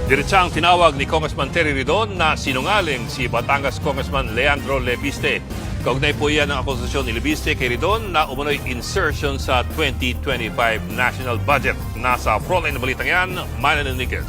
Diretsang tinawag ni Congressman Terry Ridon na sinungaling si Batangas Congressman Leandro Leviste. Kaugnay po yan ang akusasyon ni Leviste kay Ridon na umunoy insertion sa 2025 national budget. Nasa frontline na balitang yan, Manan Enriquez.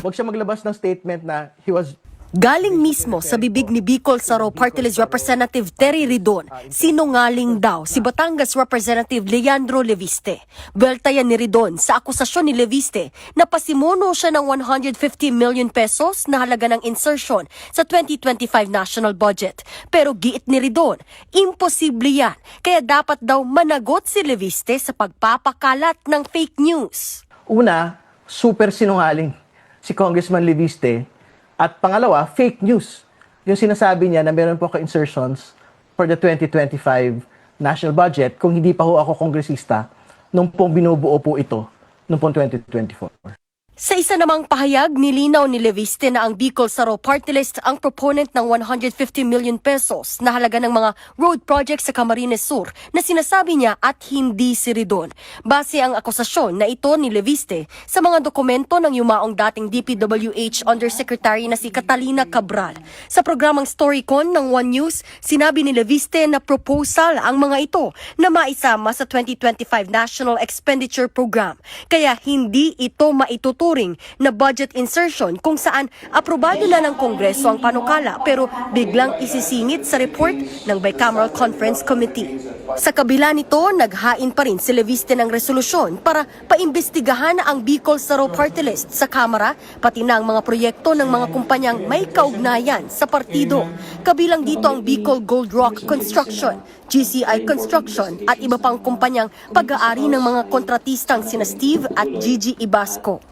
Huwag siya maglabas ng statement na he was... Galing mismo sa bibig ni Bicol Saro Party List Representative Terry Ridon, sinungaling daw si Batangas Representative Leandro Leviste. Beltayan ni Ridon sa akusasyon ni Leviste na pasimuno siya ng 150 million pesos na halaga ng insertion sa 2025 national budget. Pero giit ni Ridon, imposible yan, kaya dapat daw managot si Leviste sa pagpapakalat ng fake news. Una, super sinungaling si Congressman Leviste. At pangalawa, fake news. Yung sinasabi niya na meron po ka-insertions for the 2025 national budget kung hindi pa ho ako kongresista nung pong binubuo po ito nung pong 2024. Sa isa namang pahayag, nilinaw ni Leviste na ang Bicol Saro Party List ang proponent ng 150 million pesos na halaga ng mga road projects sa Camarines Sur na sinasabi niya at hindi si Ridon. Base ang akusasyon na ito ni Leviste sa mga dokumento ng yumaong dating DPWH Undersecretary na si Catalina Cabral. Sa programang Storycon ng One News, sinabi ni Leviste na proposal ang mga ito na maisama sa 2025 National Expenditure Program. Kaya hindi ito maituturing na budget insertion kung saan aprobado na ng Kongreso ang panukala pero biglang isisingit sa report ng Bicameral Conference Committee. Sa kabila nito, naghain pa rin si Leviste ng resolusyon para paimbestigahan ang Bicol Saro Party List sa Kamara, pati na ang mga proyekto ng mga kumpanyang may kaugnayan sa partido. Kabilang dito ang Bicol Gold Rock Construction, GCI Construction at iba pang kumpanyang pag-aari ng mga kontratistang sina Steve at Gigi Ibasco.